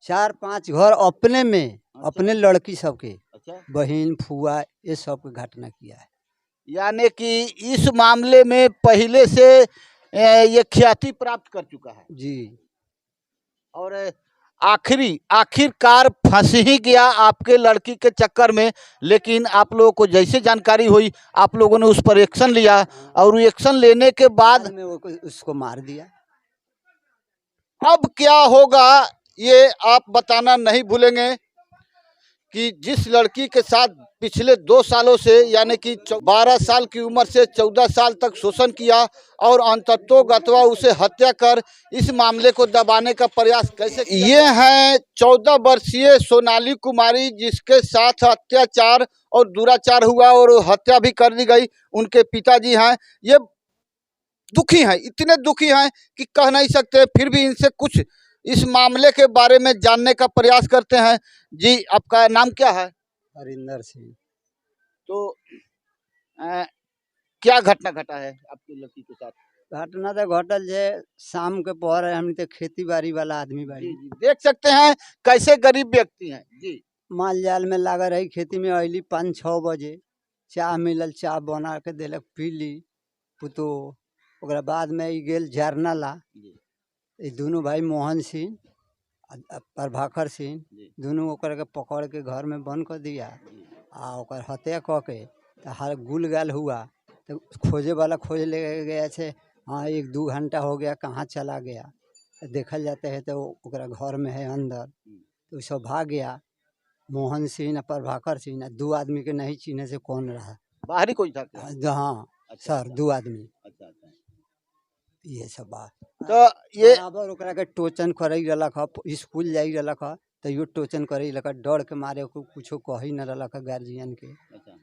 4-5 घर अपने में, अच्छा। अपने लड़की सबके, अच्छा, बहन फुआ ये सब के घटना किया है। यानी कि इस मामले में पहले से ये ख्याति प्राप्त कर चुका है जी और आखिरकार फंस ही गया आपके लड़की के चक्कर में। लेकिन आप लोगों को जैसे जानकारी हुई आप लोगों ने उस पर एक्शन लिया और एक्शन लेने के बाद में वो उसको मार दिया। अब क्या होगा ये आप बताना नहीं भूलेंगे कि जिस लड़की के साथ पिछले 2 सालों से यानी कि 12 साल की उम्र से 14 साल तक शोषण किया और अंततोगत्वा उसे हत्या कर इस मामले को दबाने का प्रयास कैसे किया। ये हैं 14 वर्षीय सोनाली कुमारी जिसके साथ अत्याचार और दुराचार हुआ और हत्या भी कर दी गई। उनके पिताजी हैं, ये दुखी हैं, इतने दुखी हैं कि कह नहीं सकते। फिर भी इनसे कुछ इस मामले के बारे में जानने का प्रयास करते हैं। जी, आपका नाम क्या है? हरिंदर सिंह। तो क्या घटना घटा है आपकी लड़की के साथ? घटना तो घटल जे शाम के पहर है, हमनी तो खेती बाड़ी वाला आदमी बाड़ी। जी, देख सकते हैं कैसे गरीब व्यक्ति हैं। जी, माल जाल में लगा रही, खेती में अली 5-6 बजे, चाह मिलल, चाह बना के दिलक, पी ली पुतो। ओकरा बाद में ई गेल झरना ला। ये दोनों भाई मोहन सिंह प्रभाकर सिंह दोनों ओकरा के पकड़ के घर में बंद कर दिया आ ओकर हत्या क के तो हर गुल गाल हुआ। तो खोजे वाला खोज ले गया छे, हाँ 1-2 घंटा हो गया, कहाँ चला गया। तो देखल जाते है तो ओकरा घर में है अंदर। तो सब भाग गया। मोहन सिंह और प्रभाकर सिंह 2 आदमी के नहीं चिन्हे से कौन रहा। बाहरी कोई था क्या? हाँ अच्छा, सर 2 आदमी। अच्छा अच्छा। ये सब बात तो ये बराबर ओकरा के टोचन करई रहलक ह, स्कूल जाई रहलक ह, तैयो टोचन करई रहलक, डर के मारे कुछो कही न रहलक गार्जियन के। अच्छा,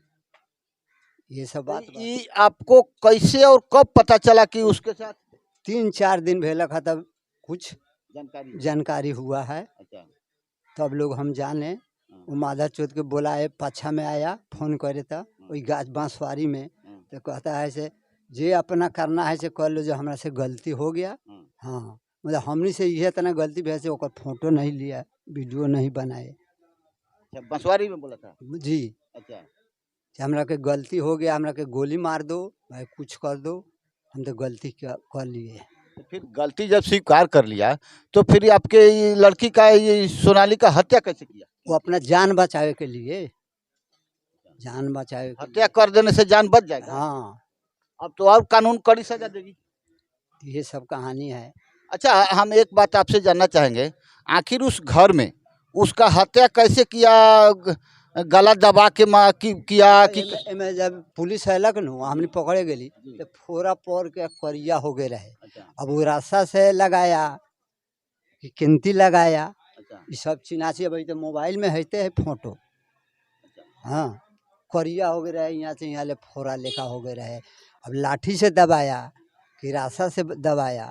ये सब बात ये आपको कैसे और कब पता चला कि उसके साथ 3-4 दिन भेलक है तब कुछ जानकारी हुआ है। अच्छा, तब लोग हम जाने वो माधा चौथ के बुलाए, पाछा में आया, फोन करे था वही गाछ बांसवारी में। तो कहता है से जे अपना करना है से कर लो, जो हमरा से गलती हो गया। हाँ मतलब हमनी से यह इतना गलती भैया से ओकर फोटो नहीं लिया, वीडियो नहीं बनाए। अच्छा, बंसवारी में बोला था? जी अच्छा, हमरा के गलती हो गया, हमरा के गोली मार दो भाई, कुछ कर दो, हम तो गलती कर लिए। तो फिर गलती जब स्वीकार कर लिया तो फिर आपके ये लड़की का ये सोनाली का हत्या कैसे किया? वो अपना जान बचावे के लिए, जान बचावे के हत्या कर देने से जान बच जाएगा? हाँ अब तो और कानून कड़ी सजा देगी। ये सब कहानी है। अच्छा, हम एक बात आपसे जानना चाहेंगे, आखिर उस घर में उसका हत्या कैसे किया? गला दबा के किया कि एमे जब पुलिस अयलक न हमने पकड़े गेली तो फोरा पर के करिया हो गए रहे। अब वो रास्ता से लगाया कि किंती लगाया, ये सब चिनाची। अब तो मोबाइल में हैते है फोटो। हाँ करिया हो गए रहे, यहाँ से यहाँ ले फोरा लेखा हो गए रहे। अब लाठी से दबाया कि रास्ता से दबाया।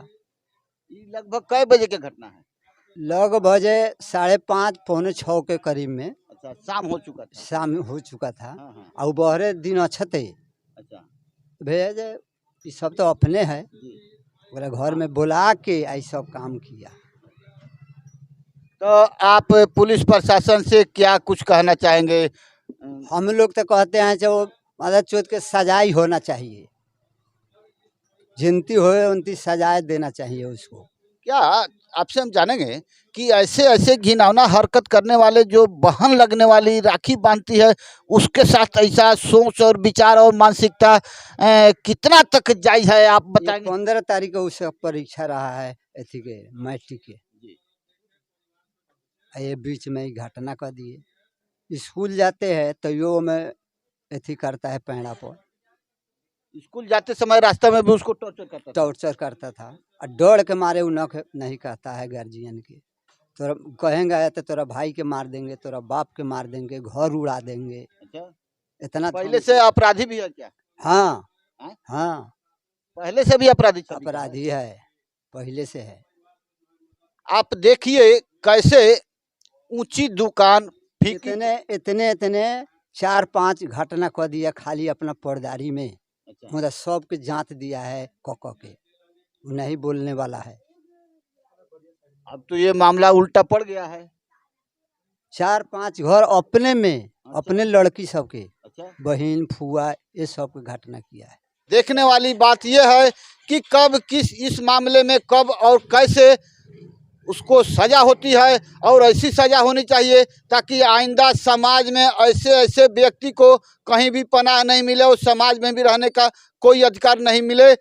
लगभग कै बजे की घटना है? लगभग 5:30-6 के करीब में। अच्छा, शाम हो चुका था? शाम हो चुका था। हाँ, हाँ। और बहरे दिन अच्छते अच्छा, भैया जे ये सब तो अपने है, पूरा घर में बुला के आई सब काम किया। तो आप पुलिस प्रशासन से क्या कुछ कहना चाहेंगे? हम लोग तो कहते हैं जो माधा चौथ के सजाई होना चाहिए, जिनती होए उनती सजाए देना चाहिए उसको। क्या आपसे हम जानेंगे कि ऐसे ऐसे घिनौना हरकत करने वाले जो बहन लगने वाली राखी बांधती है उसके साथ ऐसा सोच और विचार और मानसिकता कितना तक जायज है, आप बताएंगे? 15 तारीख को उसका परीक्षा रहा है एथी के मैट्रिक के। ये बीच में ही घटना कर दिए। स्कूल जाते हैं तो यो में एथी करता है, पैड़ा पर स्कूल जाते समय रास्ते में भी उसको टॉर्चर करता था। और डर के मारे वो नहीं कहता है गार्जियन के, तोरा कहेंगे तो तोरा भाई के मार देंगे, तोरा बाप के मार देंगे, घर उड़ा देंगे। अच्छा, इतना पहले से अपराधी भी है क्या? हाँ है? हाँ पहले से भी अपराधी है, पहले से है। आप देखिए कैसे ऊंची दुकान फीकी इतने 4-5 घटना कर दिया खाली अपना पर्दारी में। अच्छा। मतलब सबके जांच दिया है क के, वो नहीं बोलने वाला है। अब तो ये मामला उल्टा पड़ गया है। 4-5 घर अपने में अपने लड़की सबके अच्छा, बहन फुआ ये सब के घटना किया है। देखने वाली बात यह है कि कब किस इस मामले में कब और कैसे उसको सजा होती है, और ऐसी सजा होनी चाहिए ताकि आइंदा समाज में ऐसे ऐसे व्यक्ति को कहीं भी पनाह नहीं मिले और समाज में भी रहने का कोई अधिकार नहीं मिले।